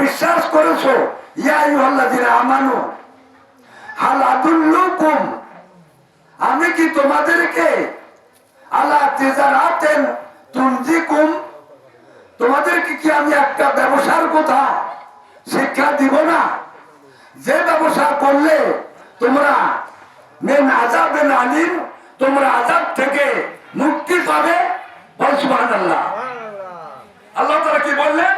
বিশ্বাস করেছো, ইয়া আইয়ুহাল্লাযীনা আমানু হাল আদুল্লুকুম, আমি কি তোমাদেরকে আলা তিজারাতিন তুনজিকুম, তোমাদেরকে কি আমি একটা ব্যবসার কথা শিক্ষা দিব না, যে ব্যবসা করলে তোমরা মিন আযাবিন আলীম, তোমরা আযাব থেকে মুক্তি পাবে। বল সুবহানাল্লাহ। আল্লাহ তাআলা কি বললেন?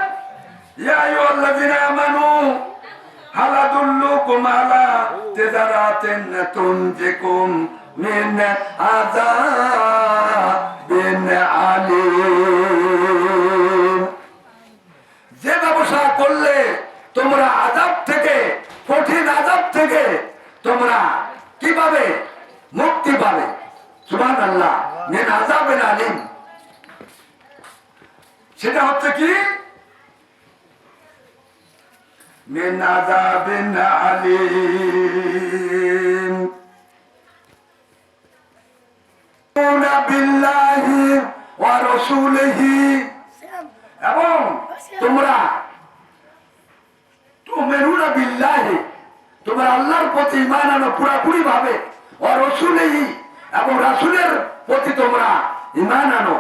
ইয়া আইয়ুহাল্লাযীনা আমানু হাল আদুল্লুকুম আলা তিজারাতিন তুনজিকুম মিন আযাবিন আলীম, যে ব্যবসা করলে তোমরা আযাব থেকে, কঠিন আযাব থেকে তোমরা কি পাবে? মুক্তি পাবে। সুবহানাল্লাহ। মিন আযাবিন আলীম, সেটা হচ্ছে কি? মিন আযাবিন আলীম বিল্লাহি ওয়া রাসূলিহি, এবং তোমরা তুমিনুনা বিল্লাহি, তোমরা আল্লাহর প্রতি ঈমান আনো পুরোপুরি ভাবে, ওয়া রাসূলিহি, এবং রাসূলের প্রতি তোমরা ঈমান আনো।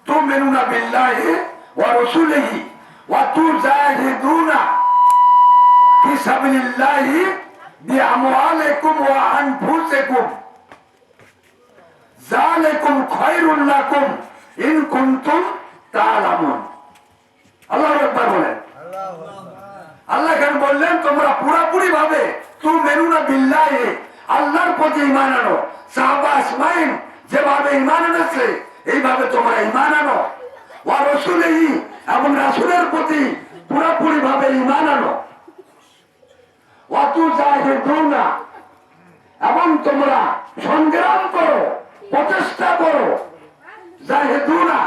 তুমিনুনা বিল্লাহি ওয়া রাসূলিহি ওয়া তুজাহিদুনা ফি সাবিলিল্লাহি বিআমওয়ালিকুম ওয়া আনফুসিকুম যালিকুম খায়রুল লাকুম ইন কুনতুম তা'লামুন। আল্লাহু আকবার বলেন। আল্লাহ কেন বললেন তোমরা পুরোপুরি ভাবে তুমিনুনা বিল্লাহি, আল্লাহর প্রতি ঈমান আনো। সাহাবা আজমাইন যেভাবে ঈমান এনেছে এইভাবে তোমরা ঈমান আনো। ওয়া রাসূলিহি, এবং রাসূলের প্রতি পুরোপুরি ভাবে ঈমান আনো। ওয়া তুজাহিদুনা, এবং তোমরা সংগ্রাম করো, প্রচেষ্টা করো। জাহিদুনা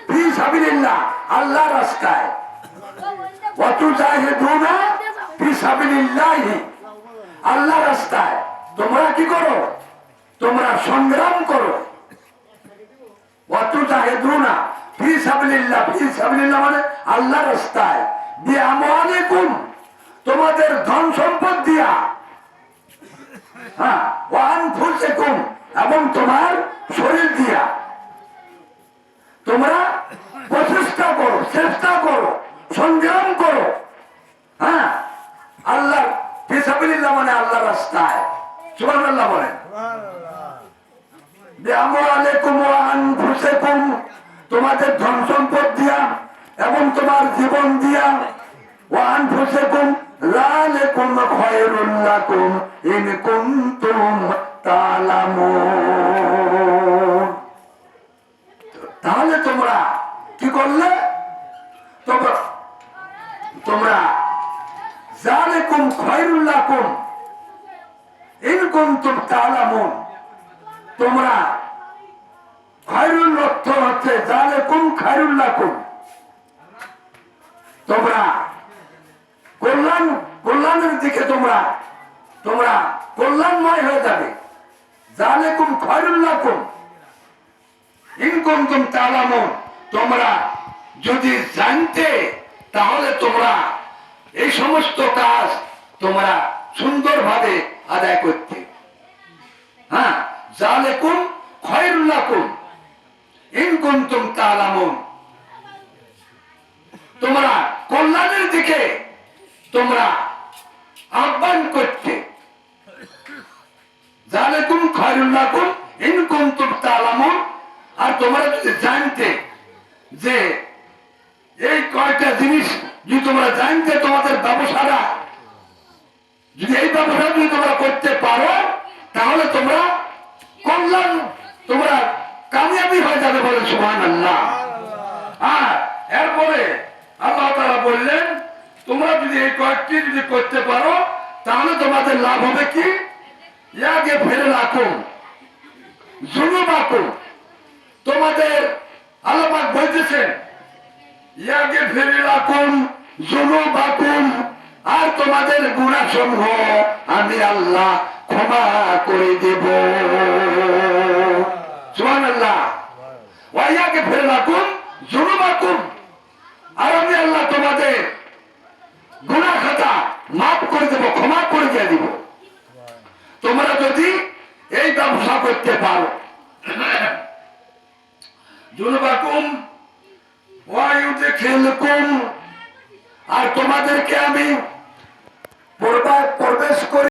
ফি সাবিলিল্লাহ, আল্লাহর রাস্তায়। ওয়া তুজাহিদুনা ফি সাবিলিল্লাহি, আল্লাহর রাস্তায় তোমরা কি করো? তোমরা সংগ্রাম করো। ওয়া তুজাহিদুনা ফি সাবিলিল্লাহ, ফি সাবিলিল্লাহ মানে আল্লাহর রাস্তায়। বিআমওয়ালিকুম, তোমাদের ধন সম্পদ দিয়া। হ্যাঁ, ওয়া আনফুসিকুম, এবং তোমার শরীর দিয়া তোমরা প্রচেষ্টা করো, চেষ্টা করো, সংগ্রাম করো। হ্যাঁ, আল্লাহ ফি সাবিলিল্লাহ মানে আল্লাহর রাস্তায়। সুবহানাল্লাহ বলেন। বিআমওয়ালিকুম ওয়া আনফুসিকুম, তোমাদের ধন সম্পদ দিয়া এবং তোমার জীবন দিয়া। ওয়া আনফুসিকুম যালিকুম খায়রুল লাকুম ইন কুনতুম তা'লামুন। তাহলে তোমরা কি করলে? তোমরা যালিকুম খায়রুল লাকুম ইন কুনতুম তা'লামুন, তোমরা খায়রুল অর্থ হচ্ছে যালিকুম খায়রুল লাকুম, তোমরা কল্যাণের দিকে তোমরা কল্যাণময় হয়ে যাবে। যালিকুম খায়রুল লাকুম ইন কুনতুম তা'লামুন, তোমরা যদি জানতে তাহলে তোমরা এই সমস্ত কাজ তোমরা সুন্দরভাবে আদায় করতে। হ্যাঁ, যালিকুম খায়রুল লাকুম ইন কুনতুম তা'লামুন, তোমরা কল্যাণের দিকে তোমরা আহ্বান করতে। যালিকুম খায়রুল লাকুম ইন কুনতুম তা'লামুন, আর তোমরা যদি জানতে যে এই কয়টা জিনিস যদি তোমরা জানতে, তোমাদের ব্যবসাটা যদি এই ব্যবসা যদি তোমরা করতে পারো তাহলে তোমরা কল্যাণ, তোমরা কামিয়াবি হয়ে যাবে। বলে সুবহানাল্লাহ। আর এরপরে আল্লাহ তাআলা বললেন তোমরা যদি এই কয়েকটি যদি করতে পারো তাহলে তোমাদের লাভ হবে কি? ইয়াগফির লাকুম যুনুবাকুম, তোমাদের আল্লাহ পাক বলতেছেন ইয়াগফির লাকুম যুনুবাকুম, আর তোমাদের গুনাহসমূহ আমি আল্লাহ ক্ষমা করে দেব। সুবহানাল্লাহ। ওয়া ইয়াগফির লাকুম যুনুবাকুম, আর আমি আল্লাহ তোমাদের তোমাদের গুনাহ খাতা মাফ করে দেবো, ক্ষমা করে দিয়ে দিব, তোমরা যদি এই ব্যবসা করতে পারো। জুলবাকুম ওয়ায়ুদখিলকুম, আর তোমাদেরকে আমি প্রবেশ করে